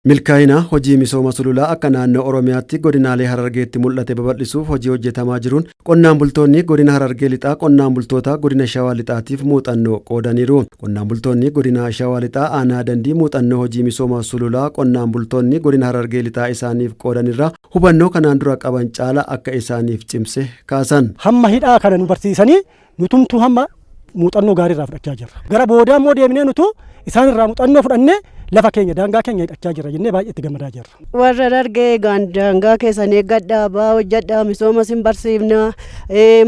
Milkaa'ina hojii misooma sululaa akka naannoo Oromiyaatti godinaalee Harargeetti mul'ate babal'isuuf hojii hojjetamaa jiruun qonnaan bultoonni godina Harargee lixaa qonnaan bultoota godina Shawaa lixaatiif muuxannoo qoodaniiru. Qonnaan bultoonni godina Shawaa lixaa aanaa dandii muuxannoo hojii misooma sululaa qonnaan bultoonni godina Harargee lixaa isaaniif qoodanirra hubannoo kanaan dura qaban caala akka isaaniif cimse kaasan. Hamma hidhaa kana nu barsiisanii nutumtuu hamma muuxannoo gaarii irraa fudhachaa jirra. Gara boodaa immoo deemnee nutu isaan irraa muuxannoo fudhannee lafa keenya daangaa keenya hidhachaa jirra jennee baay'ee itti gammadaa jirra. Warra Harargee daangaa keessan eeggadhaa baa hojjedhaa misooma sin barsiifna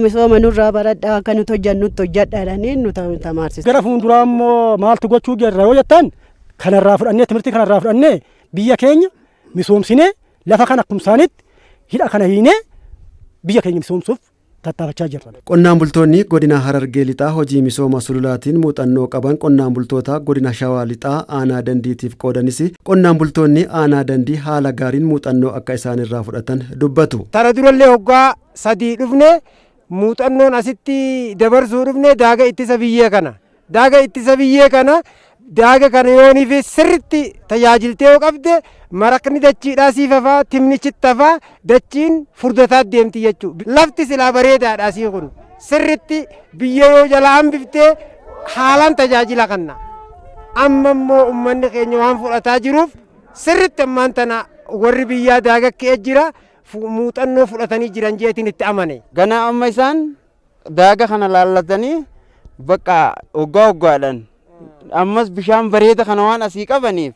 misooma nurraa baradhaa akka nuti hojjannutti hojjedhaadhanii nu tamaarsisa. Gara fuulduraa immoo maaltu gochuu jirra yoo jettan kanarraa fudhannee timirtii kanarraa fudhannee biyya keenya misoomsinee lafa kana akkuma isaaniitti hidha kana hiinee biyya keenya misoomsuuf tattaafachaa jirra. Qonnaan bultoonni godina Harargee lixaa hojii misooma sululaatiin muuxannoo qaban qonnaan bultoota godina Shawaa lixaa aanaa dandiitiif qoodanis qonnaan bultoonni aanaa dandii haala gaariin muuxannoo akka isaanirraa fudhatan dubbatu. Tara durallee hoggaa sadii dhufne muuxannoon asitti dabarsuu dhufne daaga ittisa biyyee kana daaga kana yooniif sirritti tajaajiltee yoo qabde maraqni dachiidhaa siifafaa timnichittafaa dachiin furdataa deemti jechuudha. Lafti silaa bareedaadhaa sii kun sirritti biyya yoo jalaa hambiftee haalaan tajaajila kanna. Amma immoo uummanni keenya waan fudhataa jiruuf sirritti ammaan tana warri biyyaa daaga ka'ee jira muuxannoo fudhatanii jiran jeetiin itti amane. Ganaa amma isaan daaga kana laallatanii bakka hoggaadhaan ammas bishaan bareeda kana waan asii qabaniif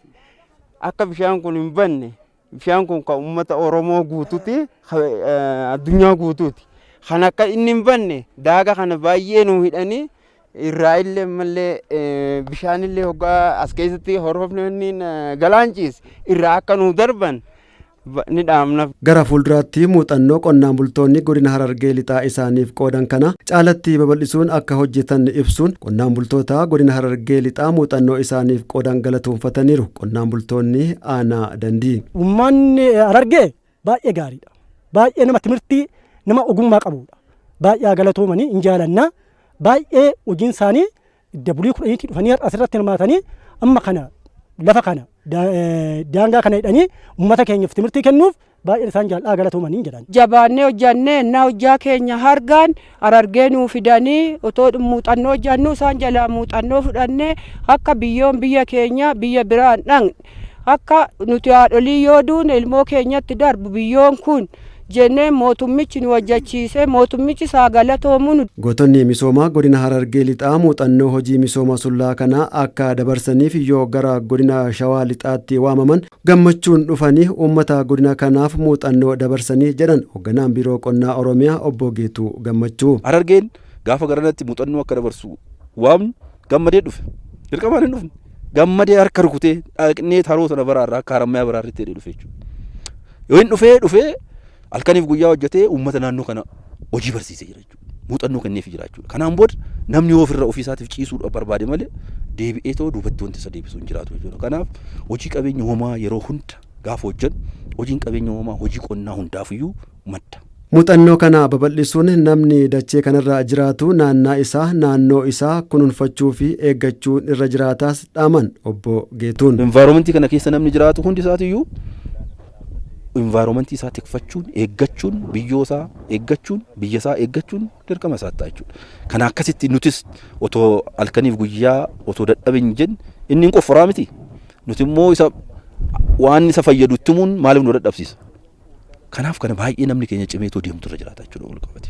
akka bishaan kun hin banne bishaan kun kan uummata Oromoo guutuuti addunyaa guutuuti kan akka inni hin banne daaga kana baay'ee nu hidhanii irraa illee mallee bishaan illee hoggaa as keessatti horofni galaanchiis irraa akka nu darban ni dhaamna. Gara fuulduraatti muuxannoo qonnaan bultoonni godina Harargee lixaa isaaniif qoodan kana caalatti babal'isuun akka hojjetan ibsuun qonnaan bultoota godina Harargee lixaa muuxannoo isaaniif qoodan galatoonfataniiru. Qonnaan bultoonni aanaa dandii. Uummanni Harargee baay'ee gaariidha. Baay'ee nama timirtii nama ogummaa qabudha. Baay'ee galatoomanii hin jaalannaa. Baay'ee hojiin isaanii dabulii 10 dhufanii asirratti hirmaatanii amma kana lafa kana daangaa kana hidhanii uummata keenyaaf timirtii kennuuf baay'ee isaan jaalladhaa galatoomanii jedhan. Jabaannee hojjannee na hojjaa keenya hargaan Harargee nuu fidanii otoo muuxannoo hojjannu isaan jalaa muuxannoo fudhannee akka biyya keenya biyya biraan dhaqne akka nuti haadholii yoo duune ilmoo keenyatti darbu biyyoon kun jennee mootummichi nu hojjachiise mootummichi isaa galatoomuun. Gootonni misoomaa godina Harargee lixaa muuxannoo hojii misooma sululaa kanaa akka dabarsaniif yoo gara godina Shawaa lixaatti waamaman gammachuun dhufanii uummata godina kanaaf muuxannoo dabarsanii jedhan hoogganaan biiroo qonnaa Oromiyaa obbo Geetuu Gammachuu. Harargeen gaafa garanatti muuxannoo akka dabarsu waamnu gammadee dhufe dirqamaan hin dhufne gammadee harka rukutee dhaqnee taroo sana baraarraa akka Harammayaa baraarritti dhufe jechuudha. Yoo hin dhufee halkaniif guyyaa hojjetee uummata naannoo kana hojii barsiisee jira jechuudha. Muuxannoo kenneef jira jechuudha. Kanaan booda namni ofirra ofiisaatiif ciisuudha barbaade malee deebi'ee too duubatti wanti isa deebisuu hin jiraatu jechuudha. Kanaaf hojii qabeenya uumamaa yeroo hunda gaafa hojjennu hojiin qabeenya uumamaa hojii qonnaa hundaafiyyuu madda. Muuxannoo kana babal'isuun namni dachee kanarra jiraatu naannoo isaa kunuunfachuu fi eeggachuun irra jiraataas dhaaman obbo Geetuun. Envaayiromentii kana keessa namni jiraatu hundi isaatiyyuu envaayiromentii isaa tikfachuun eeggachuun biyyoosaa eeggachuun biyyasaa eeggachuun dirqama isaa ta'a jechuudha. Kana akkasitti nutis otoo halkaniif guyyaa otoo dadhabin jennu inni hin qofforaa miti. Nuti immoo waan isa fayyadu itti himuun maaliif nu dadhabsiisa. Kanaaf kana baay'ee namni keenya cimeetoo deemtu irra jiraata jechuudha wal qabate.